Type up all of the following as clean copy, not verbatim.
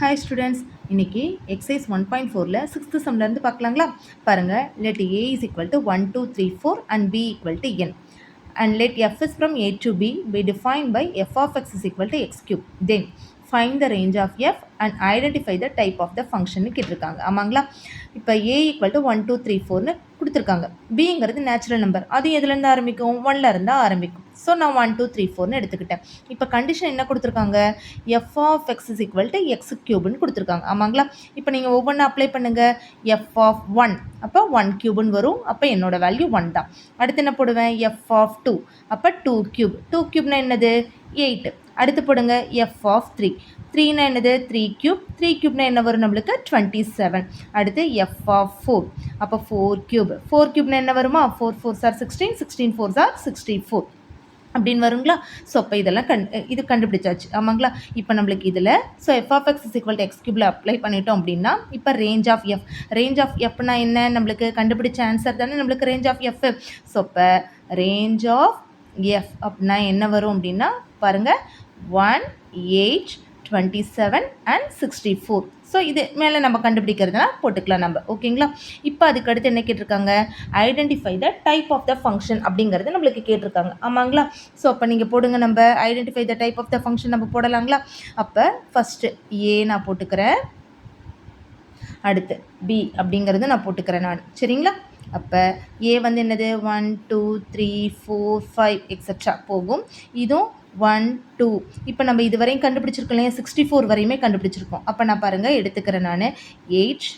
Hi students, இன்னைக்கு exercise 1.4ல 6th sumல இருந்து பார்க்கலாங்களா? பாருங்க, let a is equal to 1, 2, 3, 4 and b equal to n. And let f is from a to b be defined by f of x is equal to x cube. Then find the range of f and identify the type of the function கேட்டிருக்காங்க. ஆமாங்களா? இப்போ a equal to 1, 2, 3, 4னு கொடுத்துருக்காங்க. bங்கிறது natural number. அது எதுலேருந்து ஆரம்பிக்கும்? 1ல இருந்தா ஆரம்பிக்கும். So நான் 1, 2, 3, 4னு எடுத்துக்கிட்டேன். இப்போ கண்டிஷன் என்ன கொடுத்துருக்காங்க? f of x is equal to x cube கொடுத்துருக்காங்க. ஆமாங்களா? இப்போ நீங்கள் ஒவ்வொன்றா அப்ளை பண்ணுங்கள். f of 1 அப்போ 1 cube வரும். அப்போ என்னோட வேல்யூ 1 தான். அடுத்து என்ன போடுவேன்? f of 2 அப்போ 2 cube. 2 cubeனா என்னது? 8. அடுத்து போடுங்க f of 3. 3னா என்னது? 3 cube. 3 cubeனா என்ன வரும் நம்மளுக்கு? 27. அடுத்து f of 4 அப்போ 4 cube. 4 cubeனா என்ன வருமா? 4 4s are 16. 16 4s are 64 அப்படின்னு வருங்களா? ஸோ அப்போ இதெல்லாம் இது கண்டுபிடிச்சாச்சு. ஆமாங்களா? இப்போ நம்மளுக்கு இதில் so f of x is equal to x கியூபில் அப்ளை பண்ணிட்டோம் அப்படின்னா இப்போ range of f. Range of எஃப்னா என்ன? நம்மளுக்கு கண்டுபிடிச்ச ஆன்சர் தானே நம்மளுக்கு ரேஞ்ச் ஆஃப் எஃப். ஸோ இப்போ ரேஞ்ச் ஆஃப் எஃப் அப்படின்னா என்ன வரும் அப்படின்னா பாருங்கள், 1, 8, 27 and 64. ஸோ இது மேலே நம்ம கண்டுபிடிக்கிறதுனா போட்டுக்கலாம் நம்ம. ஓகேங்களா? இப்போ அதுக்கு அடுத்து என்ன கேட்டிருக்காங்க? Identify the type of the function அப்படிங்கிறது நம்மளுக்கு கேட்டிருக்காங்க. ஆமாங்களா? ஸோ அப்போ நீங்கள் போடுங்க, நம்ம identify the type of the function நம்ம போடலாங்களா? அப்போ ஃபஸ்ட்டு ஏ நான் போட்டுக்கிறேன், அடுத்து பி அப்படிங்கிறது நான் போட்டுக்கிறேன் நான். சரிங்களா? அப்போ ஏ வந்து என்னது? 1, 2, 3, 4, 5 எக்ஸெட்ரா போகும். இதுவும் 1, 2. இப்போ நம்ம இது வரையும் கண்டுபிடிச்சிருக்கோம் இல்லையா? 64 வரையுமே கண்டுபிடிச்சிருக்கோம். அப்போ நான் பாருங்கள் எடுத்துக்கிறேன் நான் 8,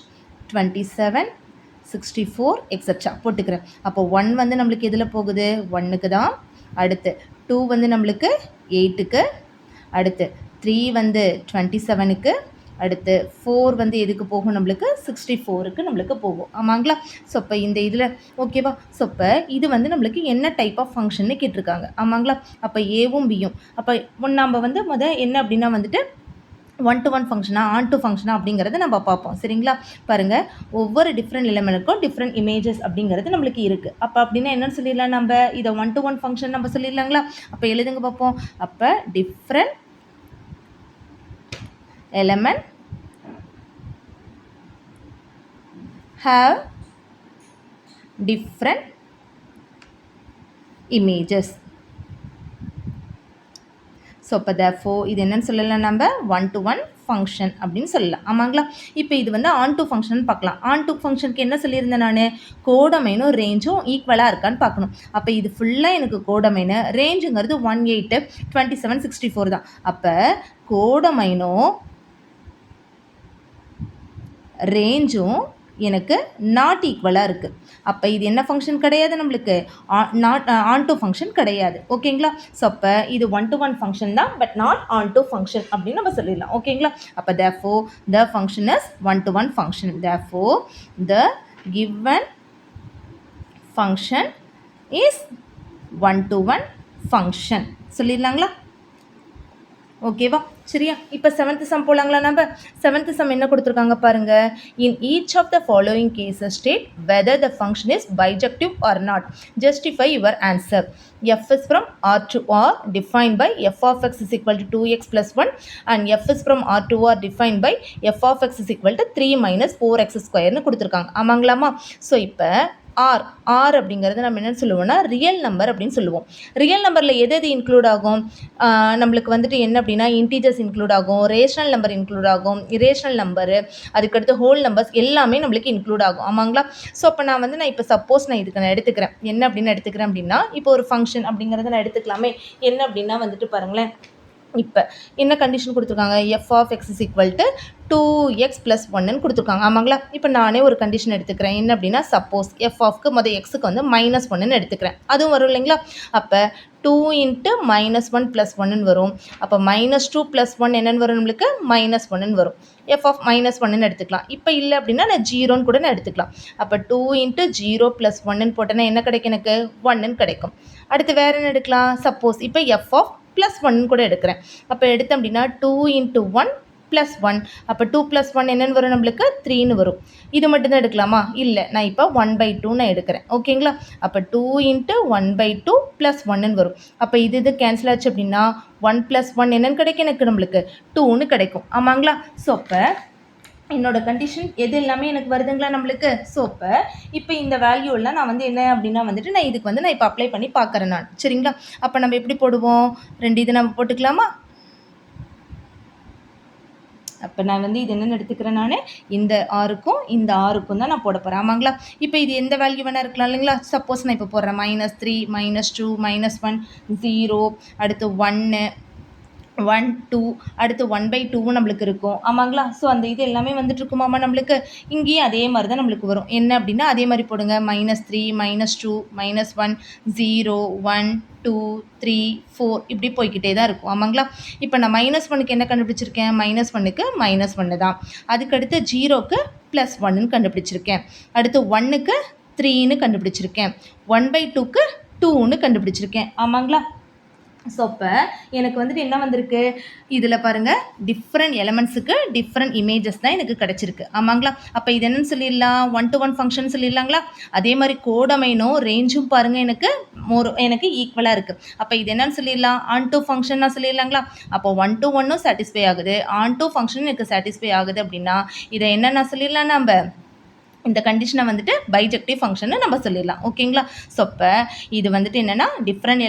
27, 64 எக்ஸெட்ரா போட்டுக்கிறேன். அப்போ 1 வந்து நம்மளுக்கு எதில் போகுது? 1க்கு தான். அடுத்து 2 வந்து நம்மளுக்கு 8க்கு. அடுத்து 3 வந்து 27க்கு. அடுத்து 4 வந்து எதுக்கு போகும்? நம்மளுக்கு 64க்கு நம்மளுக்கு போகும். ஆமாங்களா? ஸோ இப்போ இந்த இதில் ஓகேவா? ஸோ இப்போ இது வந்து நம்மளுக்கு என்ன டைப் ஆஃப் ஃபங்க்ஷன்னு கேட்டிருக்காங்க. ஆமாங்களா? அப்போ ஏவும் பியும். அப்போ நம்ம வந்து என்ன அப்படின்னா வந்துட்டு 1 to 1 ஃபங்க்ஷனா, ஆன் டு ஃபங்க்ஷனா அப்படிங்கிறத நம்ம பார்ப்போம். சரிங்களா? பாருங்கள், ஒவ்வொரு டிஃப்ரெண்ட் எலிமெண்ட்டுக்கும் டிஃப்ரெண்ட் இமேஜஸ் அப்படிங்கிறது நம்மளுக்கு இருக்குது. அப்போ அப்படின்னா என்னென்னு சொல்லிடலாம்? நம்ம இதை 1 to 1 ஃபங்க்ஷன் நம்ம சொல்லிடலாங்களா? அப்போ எழுதுங்க பார்ப்போம். அப்போ different element have different images. So இப்போ therefore இது என்னன்னு சொல்லலாம்? நம்ம 1 to 1 ஃபங்க்ஷன் அப்படின்னு சொல்லலாம். ஆமாங்களா? இப்போ இது வந்து ஆன் டு ஃபங்க்ஷன் பார்க்கலாம். ஆன் டு ஃபங்க்ஷனுக்கு என்ன சொல்லியிருந்தேன் நான்? கோடமைனும் ரேஞ்சும் ஈக்குவலாக இருக்கான்னு பார்க்கணும். அப்போ இது ஃபுல்லாக எனக்கு கோடமைனு, ரேஞ்சுங்கிறது 1, 8, 27, 64 தான். அப்போ கோடமைனும் ரேஞ்சும் எனக்கு நாட் ஈக்குவலாக இருக்குது. அப்போ இது என்ன ஃபங்க்ஷன் கிடையாது? நம்மளுக்கு ஆன் டு ஃபங்க்ஷன் கிடையாது. ஓகேங்களா? ஸோ அப்போ இது 1 to 1 ஃபங்க்ஷன் தான், but not on to function அப்படின்னு நம்ம சொல்லிடலாம். ஓகேங்களா? அப்போ therefore the function is 1 to 1 function. Therefore the given function is 1 to 1 function. சொல்லிடலாங்களா? ஓகேவா? சரியா? இப்போ 7th சம் போலாங்களா? நம்ம 7th சம் என்ன கொடுத்துருக்காங்க பாருங்க. In each of the following cases state whether the function is bijective or not. Justify your answer. f is from r to r defined by f of x is equal to 2x plus 1 and f is from r to r defined by f of x is equal to 3 minus 4x squareனு கொடுத்துருக்காங்க. ஆமாங்களாமா? So இப்போ R அப்படிங்கிறது நம்ம என்னென்னு சொல்லுவோம்னா real number அப்படின்னு சொல்லுவோம். Real நம்பரில் எது எது இன்க்ளூட் ஆகும்? நம்மளுக்கு வந்துட்டு என்ன அப்படின்னா இன்டீஜர்ஸ் இன்க்ளூட் ஆகும், ரேஷனல் நம்பர் இன்க்ளூட் ஆகும், இரேஷனல் நம்பரு, அதுக்கடுத்து ஹோல் நம்பர்ஸ் எல்லாமே நம்மளுக்கு இன்க்ளூட் ஆகும். ஆமாங்களா? ஸோ அப்போ நான் இப்போ சப்போஸ் நான் இதுக்கு நான் எடுத்துக்கிறேன். என்ன அப்படின்னு எடுத்துக்கிறேன் அப்படின்னா இப்போ ஒரு ஃபங்க்ஷன் அப்படிங்கிறத நான் எடுத்துக்கலாமே. என்ன அப்படின்னா வந்துட்டு பாருங்களேன், இப்போ என்ன கண்டிஷன் கொடுத்துருக்காங்க? f of x is equal to 2x plus 1ன்னு கொடுத்துருக்காங்க. ஆமாங்களா? இப்போ நானே ஒரு கண்டிஷன் எடுத்துக்கிறேன். என்ன அப்படின்னா சப்போஸ் f ஆஃப்க்கு எக்ஸுக்கு வந்து -1ன்னு எடுத்துக்கிறேன். அதுவும் வரும் இல்லைங்களா? அப்போ 2 × -1 + 1ன்னு வரும். அப்போ -2 + 1 என்னென்னு வரும்? நம்மளுக்கு -1ன்னு வரும். f of -1ன்னு எடுத்துக்கலாம். இப்போ இல்லை அப்படின்னா நான் 0ன்னு கூட நான் எடுத்துக்கலாம். அப்போ 2 × 0 + 1ன்னு போட்டேன்னா என்ன கிடைக்கும்? எனக்கு 1ன்னு கிடைக்கும். அடுத்து வேறு என்ன எடுக்கலாம்? சப்போஸ் இப்போ f of +1 கூட எடுக்கிறேன். அப்போ எடுத்தேன் அப்படின்னா 2 × 1 ப்ளஸ் 1. அப்போ 2 + 1 என்னென்னு வரும் நம்மளுக்கு 3ன்னு வரும். இது மட்டும்தான் எடுக்கலாமா? இல்லை, நான் இப்போ 1/2 நான் எடுக்கிறேன். ஓகேங்களா? அப்போ 2 × 1/2 + 1ன்னு வரும். அப்போ இது கேன்சல் ஆச்சு அப்படின்னா 1 + 1 என்னென்னு கிடைக்கும் எனக்கு நம்மளுக்கு 2ன்னு கிடைக்கும். ஆமாங்களா? ஸோ அப்போ என்னோட கண்டிஷன் எது எல்லாமே எனக்கு வருதுங்களா நம்மளுக்கு? ஸோ இப்போ இந்த வேல்யூலாம் நான் வந்து என்ன அப்படின்னா வந்துட்டு நான் இதுக்கு வந்து நான் இப்போ அப்ளை பண்ணி பார்க்குறேன் நான். சரிங்களா? அப்போ நம்ம எப்படி போடுவோம்? 2 இது நம்ம போட்டுக்கலாமா? அப்போ நான் வந்து இது என்னென்னு எடுத்துக்கிறேன், நான் இந்த ஆருக்கும் இந்த ஆருக்கும் தான் நான் போட போகிறேன். ஆமாங்களா? இப்போ இது எந்த வேல்யூ வேணால் இருக்கலாம் இல்லைங்களா? சப்போஸ் நான் இப்போ போடுறேன் -3 -2 -1 0 அடுத்து 1 1 2 அடுத்து 1/2 நம்மளுக்கு இருக்கும். ஆமாங்களா? ஸோ அந்த இது எல்லாமே வந்துட்டு இருக்குமாமா நம்மளுக்கு. இங்கேயும் அதே மாதிரி தான் நம்மளுக்கு வரும். என்ன அப்படின்னா அதே மாதிரி போடுங்க. -3 -2 -1 0 1 2 3 4 இப்படி போய்கிட்டே தான் இருக்கும். ஆமாங்களா? இப்போ நான் -1க்கு என்ன கண்டுபிடிச்சிருக்கேன்? -1க்கு -1 தான். அதுக்கடுத்து 0க்கு +1ன்னு கண்டுபிடிச்சிருக்கேன். அடுத்து 1க்கு 3ன்னு கண்டுபிடிச்சிருக்கேன். 1/2க்கு 2ன்னு கண்டுபிடிச்சிருக்கேன். ஆமாங்களா? ஸோ இப்போ எனக்கு வந்துட்டு என்ன வந்திருக்கு? இதில் பாருங்கள், டிஃப்ரெண்ட் எலமெண்ட்ஸுக்கு டிஃப்ரெண்ட் இமேஜஸ் தான் எனக்கு கிடச்சிருக்கு. ஆமாங்களா? அப்போ இது என்னன்னு சொல்லிடலாம்? 1-to-1 function சொல்லிடலாங்களா? அதே மாதிரி கோடமைனும் ரேஞ்சும் பாருங்கள் எனக்கு ஈக்குவலாக இருக்குது. அப்போ இது என்னன்னு சொல்லிடலாம்? ஆன்-to ஃபங்க்ஷன் நான் சொல்லிடலாங்களா? அப்போ 1-to-1ம் சாட்டிஸ்ஃபை ஆகுது, ஆன்-to ஃபங்க்ஷனும் எனக்கு சாட்டிஸ்ஃபை ஆகுது அப்படின்னா இதை என்ன நான் சொல்லிடலாம்? நம்ம இந்த கண்டிஷனை வந்துட்டு பைஜெக்டிவ் ஃபங்க்ஷன் நம்ம சொல்லிடலாம். ஓகேங்களா? ஸோ இப்போ இது வந்துட்டு என்னென்னா different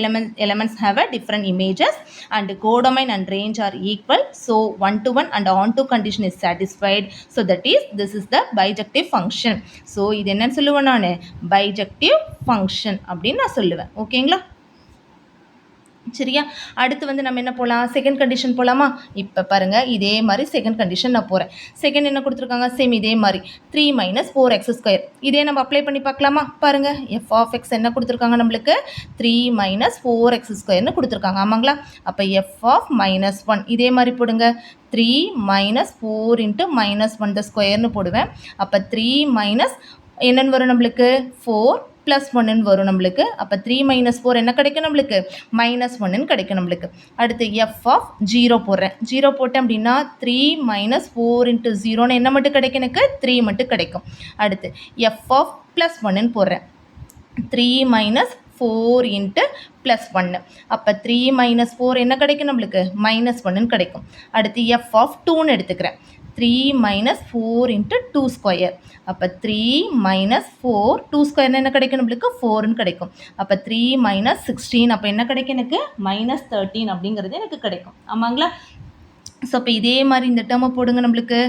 elements have a different images and codomain and range are equal. So 1-to-1 and ஆன்-to condition is satisfied. So this is the bijective function. So இது என்னன்னு சொல்லுவேன்? நான் பைஜெக்டிவ் ஃபங்க்ஷன் அப்படின்னு நான் சொல்லுவேன். ஓகேங்களா? சரியா? அடுத்து வந்து நம்ம என்ன போகலாம்? செகண்ட் கண்டிஷன் போகலாமா? இப்போ பாருங்கள், இதே மாதிரி செகண்ட் கண்டிஷன் நான் போகிறேன். செகண்ட் என்ன கொடுத்துருக்காங்க? சேம் இதே மாதிரி 3 - 4x². இதே நம்ம அப்ளை பண்ணி பார்க்கலாமா? பாருங்கள், f(x) என்ன கொடுத்துருக்காங்க நம்மளுக்கு? 3 - 4x² கொடுத்துருக்காங்க. ஆமாங்களா? அப்போ f(-1) இதே மாதிரி போடுங்க. 3 - 4 × -1² போடுவேன். அப்போ 3 என்னென்னு வரும் நம்மளுக்கு? 4 +1 வரும் நம்மளுக்கு. அப்போ 3 - 4 என்ன கிடைக்கும் நம்மளுக்கு? -1 கிடைக்கும் நம்மளுக்கு. அடுத்து f(0) போடுறேன். 0 போட்டேன் அப்படின்னா 3 - 4 × 0 என்ன மட்டும் கிடைக்கும் எனக்கு? 3 மட்டும் கிடைக்கும். அடுத்து f(+1) போடுறேன். 3 - 4 × +1. அப்போ 3 - 4 என்ன கிடைக்கும் நம்மளுக்கு? -1 கிடைக்கும். அடுத்து f(2)ன்னு எடுத்துக்கிறேன். 3 - 4 × 2². அப்போ 3 - 4 2² என்ன கிடைக்கும் நம்மளுக்கு? 4ன்னு கிடைக்கும். அப்போ 3 - 16 அப்போ என்ன கிடைக்கும் எனக்கு? -13 அப்படிங்கிறது எனக்கு கிடைக்கும். ஆமாங்களா? ஸோ இப்போ இதே மாதிரி இந்த டேர்மை போடுங்க நம்மளுக்கு.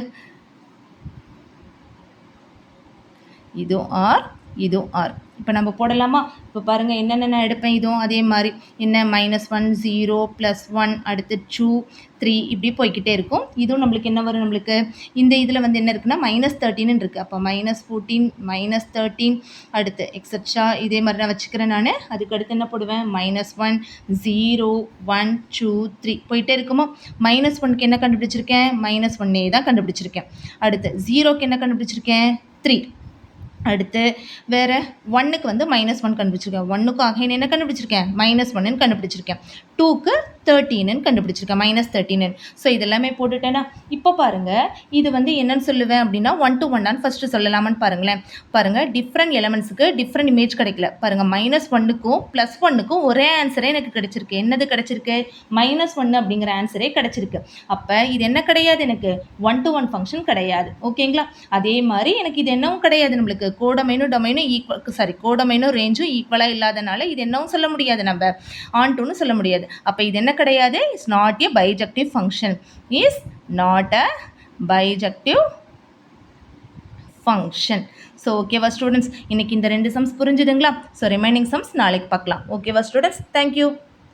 இதுவும் ஆர். இப்போ நம்ம போடலாமா? இப்போ பாருங்கள், என்னென்ன நான் எடுப்பேன். இதுவும் அதே மாதிரி என்ன -1 0 +1 அடுத்து 2 3 இப்படி போய்கிட்டே இருக்கும். இதுவும் நம்மளுக்கு என்ன வரும்? நம்மளுக்கு இந்த இதில் வந்து என்ன இருக்குன்னா -13 இருக்குது. அப்போ -14 -13 அடுத்து எக்ஸட்ரா இதே மாதிரி நான் வச்சுக்கிறேன் நான். அதுக்கு அடுத்து என்ன போடுவேன்? -1 0 1 2 3 போயிட்டே இருக்குமோ. -1க்கு என்ன கண்டுபிடிச்சிருக்கேன்? -1 தான் கண்டுபிடிச்சிருக்கேன். அடுத்து 0க்கு என்ன கண்டுபிடிச்சிருக்கேன்? 3. அடுத்து வேறு 1க்கு வந்து -1 கண்டுபிடிச்சிருக்கேன். 1க்கு அகைன் என்ன கண்டுபிடிச்சிருக்கேன்? -1ன்னு கண்டுபிடிச்சிருக்கேன். 2க்கு 13ன்னு கண்டுபிடிச்சிருக்கேன். -13. ஸோ இதெல்லாமே போட்டுட்டேன்னா இப்போ பாருங்கள், இது வந்து என்னன்னு சொல்லுவேன் அப்படின்னா 1-to-1 ஃபஸ்ட்டு சொல்லலாமான்னு பாருங்களேன். பாருங்கள், டிஃப்ரெண்ட் எலமெண்ட்ஸுக்கு டிஃப்ரெண்ட் இமேஜ் கிடைக்கல. பாருங்கள், -1க்கும் +1க்கும் ஒரே ஆன்சரே எனக்கு கிடைச்சிருக்கு. என்னது கிடைச்சிருக்கு? -1 அப்படிங்கிற ஆன்சரே கிடைச்சிருக்கு. அப்போ இது என்ன கிடையாது? எனக்கு 1-to-1 ஃபங்க்ஷன் கிடையாது. ஓகேங்களா? அதே மாதிரி எனக்கு இது என்னவும் கிடையாது. நம்மளுக்கு கோடமைனும் ரேஞ்சும் ஈக்குவலாக இல்லாதனால இது என்னவும் சொல்ல முடியாது. நம்ம ஆன்-டுன்னு சொல்ல முடியாது. அப்போ இது என்ன கிடையாது? Is not a bijective function. Is not a bijective function. So ஓகேவா ஸ்டூடெண்ட்ஸ்? இன்னைக்கு இந்த 2 சம்ஸ் புரிஞ்சுதுங்களா? ஸோ ரிமைனிங் சம்ஸ் நாளைக்கு பார்க்கலாம். ஓகேவா ஸ்டூடெண்ட்ஸ்? தேங்க்யூ.